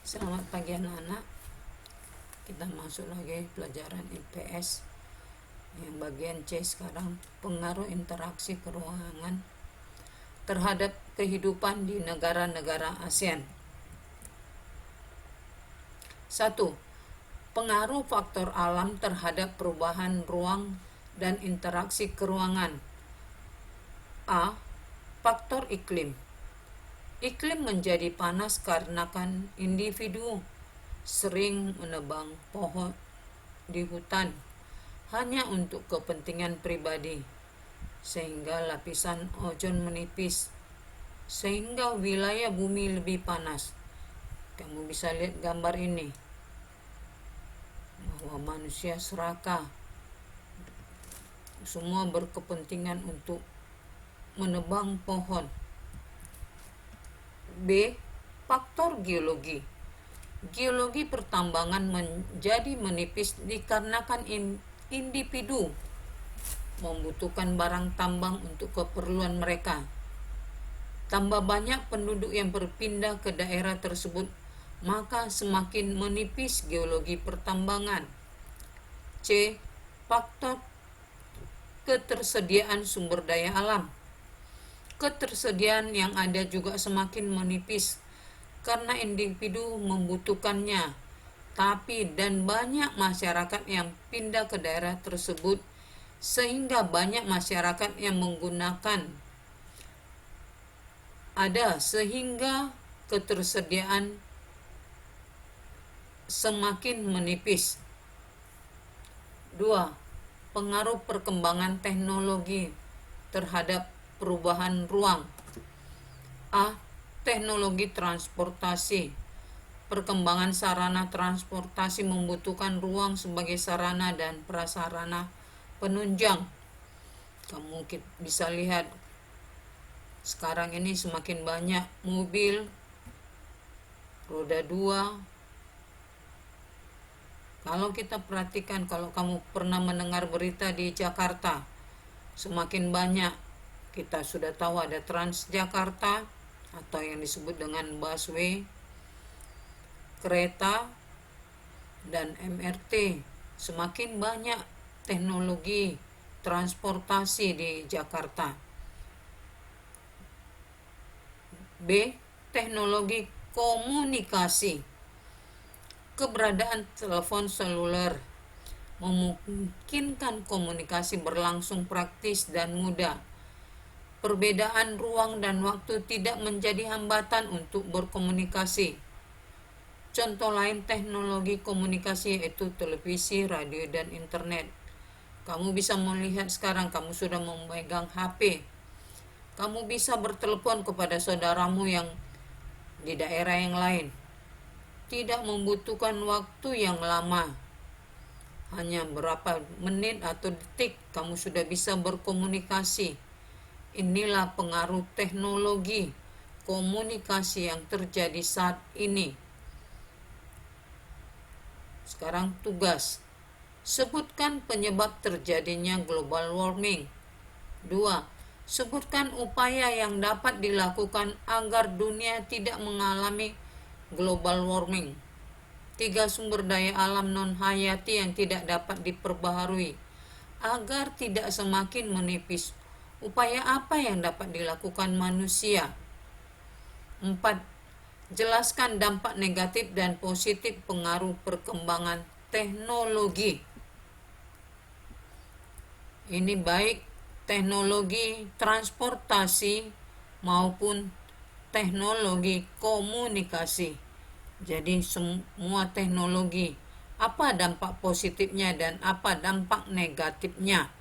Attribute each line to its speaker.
Speaker 1: Selamat pagi anak-anak. Kita masuk lagi pelajaran IPS yang bagian C sekarang, pengaruh interaksi keruangan terhadap kehidupan di negara-negara ASEAN. 1. Pengaruh faktor alam terhadap perubahan ruang dan interaksi keruangan. A. Faktor iklim. Iklim menjadi panas karena individu sering menebang pohon di hutan hanya untuk kepentingan pribadi, sehingga lapisan ozon menipis, sehingga wilayah bumi lebih panas. Kamu bisa lihat gambar ini, bahwa manusia serakah semua berkepentingan untuk menebang pohon. B. Faktor geologi. Geologi pertambangan menjadi menipis dikarenakan individu membutuhkan barang tambang untuk keperluan mereka. Tambah banyak penduduk yang berpindah ke daerah tersebut, maka semakin menipis geologi pertambangan. C. Faktor ketersediaan sumber daya alam. Ketersediaan yang ada juga semakin menipis karena individu membutuhkannya, dan banyak masyarakat yang pindah ke daerah tersebut, sehingga banyak masyarakat yang menggunakan sehingga ketersediaan semakin menipis. 2. Pengaruh perkembangan teknologi terhadap perubahan ruang. A. Teknologi transportasi. Perkembangan sarana transportasi membutuhkan ruang sebagai sarana dan prasarana penunjang. Kamu bisa lihat sekarang ini semakin banyak mobil roda 2. Kalau kita perhatikan, kalau kamu pernah mendengar berita di Jakarta, semakin banyak, kita sudah tahu ada Transjakarta atau yang disebut dengan busway, kereta, dan MRT. Semakin banyak teknologi transportasi di Jakarta. B. Teknologi komunikasi. Keberadaan telepon seluler memungkinkan komunikasi berlangsung praktis dan mudah. Perbedaan ruang dan waktu tidak menjadi hambatan untuk berkomunikasi. Contoh lain teknologi komunikasi yaitu televisi, radio, dan internet. Kamu bisa melihat sekarang kamu sudah memegang HP. Kamu bisa bertelepon kepada saudaramu yang di daerah yang lain. Tidak membutuhkan waktu yang lama. Hanya berapa menit atau detik kamu sudah bisa berkomunikasi. Inilah pengaruh teknologi komunikasi yang terjadi saat ini. Sekarang tugas. Sebutkan penyebab terjadinya global warming. 2. Sebutkan upaya yang dapat dilakukan agar dunia tidak mengalami global warming. 3. Sumber daya alam non-hayati yang tidak dapat diperbaharui agar tidak semakin menipis. Upaya apa yang dapat dilakukan manusia? 4. Jelaskan dampak negatif dan positif pengaruh perkembangan teknologi. Ini baik teknologi transportasi maupun teknologi komunikasi. Jadi semua teknologi, apa dampak positifnya dan apa dampak negatifnya.